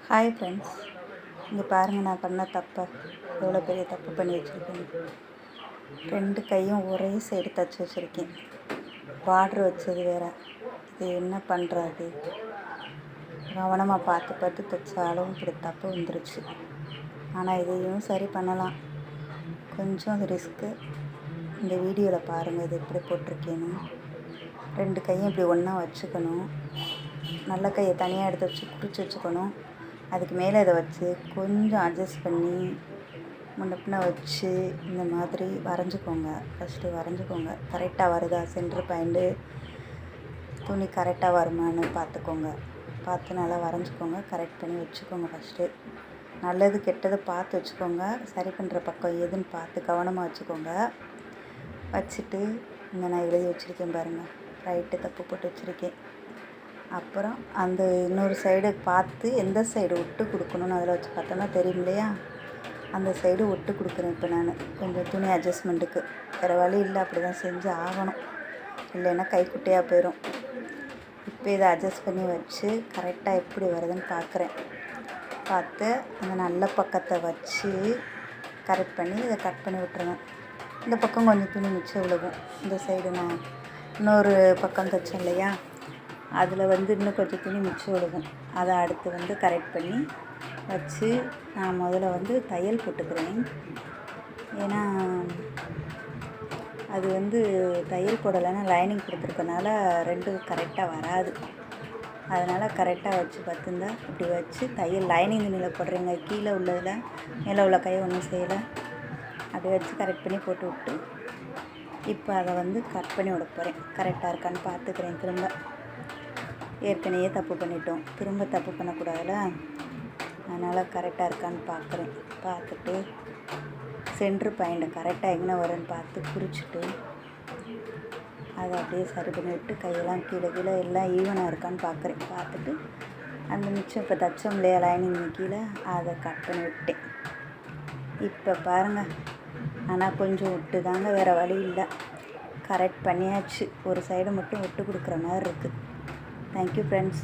Hi friends, இங்கே பாருங்கள் நான் பண்ண தப்பை. எவ்வளோ பெரிய தப்பு பண்ணி வச்சுருக்கேன். 2 கையும் ஒரே சைடு தைச்சி வச்சுருக்கேன். பார்ட்ரு வச்சது வேறு. இது என்ன பண்ணுறது? கவனமாக பார்த்து பார்த்து தைச்சாலும் இப்படி தப்பு வந்துருச்சு. ஆனால் இதையும் சரி பண்ணலாம். கொஞ்சம் அது ரிஸ்க்கு. இந்த வீடியோவில் பாருங்கள் இது எப்படி போட்டிருக்கேன்னு. 2 கையும் இப்படி ஒன்றா வச்சுக்கணும். நல்ல கையை தனியாக எடுத்து வச்சு குறித்து வச்சுக்கணும். அதுக்கு மேலே இதை வச்சு கொஞ்சம் அட்ஜஸ்ட் பண்ணி முன்ன வச்சு இந்த மாதிரி வரைஞ்சிக்கோங்க. ஃபஸ்ட்டு வரைஞ்சிக்கோங்க. கரெக்டாக வருதா, சென்ட்ரு பாயிண்ட்டு துணி கரெக்டாக வருமானு பார்த்துக்கோங்க. பார்த்து நல்லா வரைஞ்சிக்கோங்க. கரெக்ட் பண்ணி வச்சுக்கோங்க. ஃபஸ்ட்டு நல்லது கெட்டது பார்த்து வச்சுக்கோங்க. சரி பண்ணுற பக்கம் எதுன்னு பார்த்து கவனமாக வச்சுக்கோங்க. வச்சுட்டு இங்கே நான் எழுதி வச்சுருக்கேன் பாருங்கள். ரைட்டு தப்பு போட்டு வச்சுருக்கேன். அப்புறம் அந்த இன்னொரு சைடு பார்த்து எந்த சைடு விட்டு கொடுக்கணுன்னு அதில் வச்சு பார்த்தோன்னா தெரியும் இல்லையா? அந்த சைடு விட்டு கொடுக்குறேன். இப்போ நான் கொஞ்சம் துணி அட்ஜஸ்ட்மெண்ட்டுக்கு வேறு வழி இல்லை, அப்படி தான் செஞ்சு ஆகணும். இல்லைன்னா கைக்குட்டையாக போயிடும். இப்போ இதை அட்ஜஸ்ட் பண்ணி வச்சு கரெக்டாக எப்படி வருதுன்னு பார்க்குறேன். பார்த்து அந்த நல்ல பக்கத்தை வச்சு கரெக்ட் பண்ணி இதை கட் பண்ணி விட்டுருவேன். இந்த பக்கம் கொஞ்சம் துணி மிச்சம் விழுகும். இந்த சைடு நான் இன்னொரு பக்கம் தைச்சேன் இல்லையா? அதில் இன்னும் கொஞ்சம் துணி மிச்சம் விழுகும். அதை அடுத்து கரெக்ட் பண்ணி வச்சு நான் முதல்ல தையல் போட்டுக்கிறேன். ஏன்னா அது தையல் போடலைன்னா லைனிங் கொடுத்துருக்கனால 2 கரெக்டாக வராது. அதனால் கரெக்டாக வச்சு பார்த்துருந்தா இப்படி வச்சு தையல் லைனிங் துணியில் போடுறீங்க. கீழே உள்ளதில் மேலே உள்ள கையை ஒன்றும் செய்யலை. அப்படி வச்சு கரெக்ட் பண்ணி போட்டு விட்டு இப்போ அதை கட் பண்ணி விட போகிறேன். கரெக்டாக இருக்கான்னு பார்த்துக்கிறேன். திரும்ப ஏற்கனவே தப்பு பண்ணிட்டோம், திரும்ப தப்பு பண்ணக்கூடாதுல்ல. அதனால் கரெக்டாக இருக்கான்னு பார்க்குறேன். பார்த்துட்டு சென்ட்ரு பாயிண்ட்டை கரெக்டாக எங்கே வரும்னு பார்த்து குறிச்சிட்டு அதை அப்படியே சரி பண்ணிவிட்டு கையெல்லாம் கீழே கீழே எல்லாம் ஈவனாக இருக்கான்னு பார்க்குறேன். பார்த்துட்டு அந்த மிச்சம் இப்போ தச்சோம் இல்லையா லைனிங் கீழே, அதை கட் பண்ணி விட்டேன். இப்போ பாருங்கள், ஆனால் கொஞ்சம் விட்டு தாங்க, வேறு வழி இல்லை. கரெக்ட் பண்ணியாச்சு. ஒரு சைடு மட்டும் விட்டு கொடுக்குற மாதிரி இருக்குது. Thank you friends.